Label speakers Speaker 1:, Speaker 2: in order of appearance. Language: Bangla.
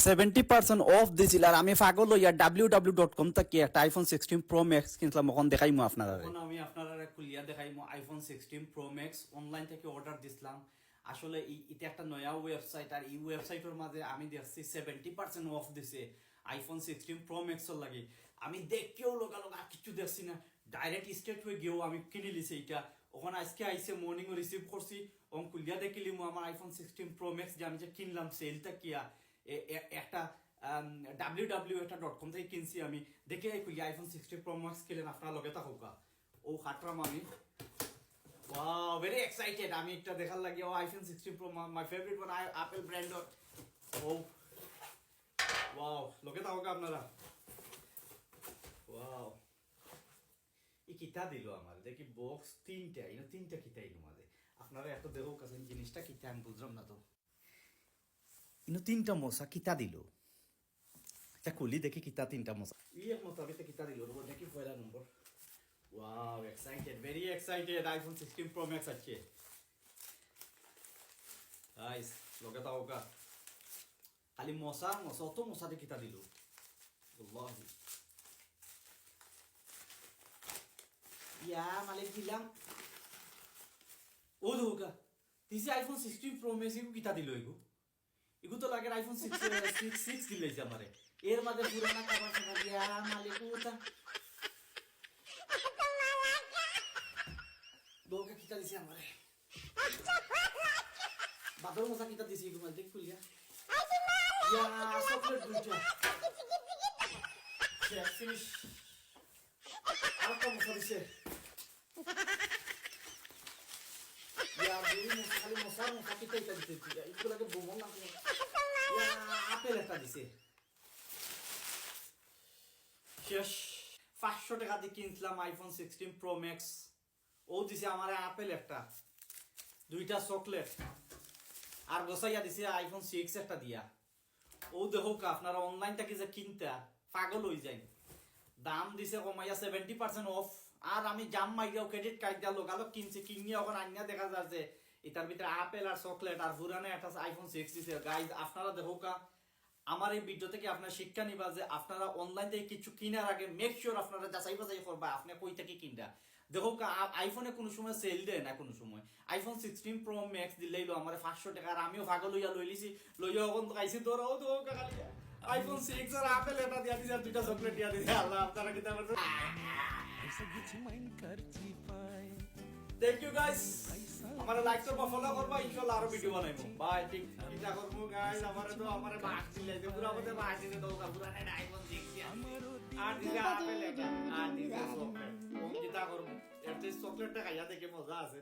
Speaker 1: 70% অফ দিছিল আর আমি পাগল হইয়া www.com থেকে একটা আইফোন 16 প্রো ম্যাক্স কিনলাম এখন দেখাইমু আপনারা এখন আমি আপনারা খুলিয়া দেখাইমু আইফোন 16 প্রো ম্যাক্স অনলাইন থেকে অর্ডার দিছিলাম আসলে এটা একটা নয়া ওয়েবসাইট আর এই ওয়েবসাইটের মাঝে আমি দেখছি 70% অফ দিছে আইফোন 16 প্রো ম্যাক্স এর লাগি আমি দেখকেও লগালগ আর কিছু দেখছি না ডাইরেক্ট স্টেট হয়ে গিয়েও আমি কিনে লিছি এটা ওখানে আজকে আইসে মর্নিং রিসিভ করছি ওখান খুলিয়া দেখিলি আমার আইফোন 16 প্রো ম্যাক্স যে আমি যে কিনলাম সেলটা কিয়া একটা www.com থেকে কিনছি আমি দেখে খুলি আইফোন 16 প্রো ম্যাক্স কিনলেন আপনার লগে তা হোক ও খাটরাম আমি ওয়াও ভেরি এক্সাইটেড আমি একটা দেখার লাগে ও iPhone 16 pro my favourite one Apple brand ও ওয়াও লগে তা হোক আপনারা ওয়াও এই কিতা দিল আমার দেখি বক্স তিনটা কিতা এলো মাঝে আপনারা এত দেখো কাছে জিনিসটা কিতা আমি বুঝলাম না তো ইনো তিনটা মশা কিতা দিল আচ্ছা খুলি দেখি কিতা তিনটা মশা এক মোতাবেক কিতা দিল রোবো দেখি পয়লা নম্বর wow excited very excited iPhone 16 pro max আছে গাইস লগে তাও কা খালি মশা অত মশা দিয়ে কিতা দিল আল্লাহি ইয়া মালিক দিলাম ও ধোকা দিস আইফোন 16 প্রো ম্যাক্স এগু কিতা দিল এগু তো লাগে আইফোন 6 দিলেছে আমারে এর মাঝে পুরানা কভার থাকা দিয়া মালিক ওটা দোকা কিতা দিছে আমারে বাদর মশা কিতা দিছে এগু মাঝে খুলিয়া ইয়া চকলেট দুইটা ফিনিশ আর কম মশা দিছে ইয়া দুই মশা খালি মশা কিতা দিছে এগুলো লাগে বোমন না আপেল একটা দিছে শেষ 500 টাকা দিয়ে কিনছিলাম আইফোন 16 প্রো ম্যাক্স ও দিছে আমার আপেল একটা দুইটা চকলেট আর বসাইয়া দিছে আইফোন 6 একটা দিয়া ও দেখো আপনারা অনলাইন থেকে যে কিনতা পাগল হয়ে যায় দাম দিছে কমাইয়া 70% অফ আর আমি জাম মাইয়াও ক্রেডিট কার্ড দিয়া লোকালো কিনছি কিনিয়ে এখন আইনা দেখা যাচ্ছে এটার ভিতরে আপেল আর চকলেট আর পুরানো একটা আইফোন 6 দিছে গাইজ আপনারা দেখো আমার এই ভিডিও থেকে আপনারা শিক্ষা নিবা যে আপনারা অনলাইন থেকে কিছু কেনার আগে মেক শিওর আপনারা যাচাই বাছাই করবা আপনি কই থেকে কিনটা দেখো আইফোনে কোনো সময় সেল দেয় না কোনো সময় আইফোন 16 প্রো ম্যাক্স দিলেইলো আমার 500 টাকা আর আমিও পাগল হইয়া লইলিছি লইয়া এখন তো খাইছি তোরাও তো খালি আইফোন 6 আর আপেল এটা দিয়া দিছে আর দুইটা চকলেট দিয়া দিছে আল্লাহ আপনারা কি তারপর থ্যাংক ইউ গাইস আমারে লাইক করবা ফলো করবা ইনশাআল্লাহ আরো ভিডিও বানাইবো বাই ঠিক এটা করবো গাইস আমারে তো আমারে বাক দিলে যে পুরো আমাদের বাক দিলে তো পুরো না আইফোন 6 আর দিছে আপেল এটা আর দিছে চকলেট ও যেটা করবো এর চকলেটটা খাইয়া দেখে মজা আছে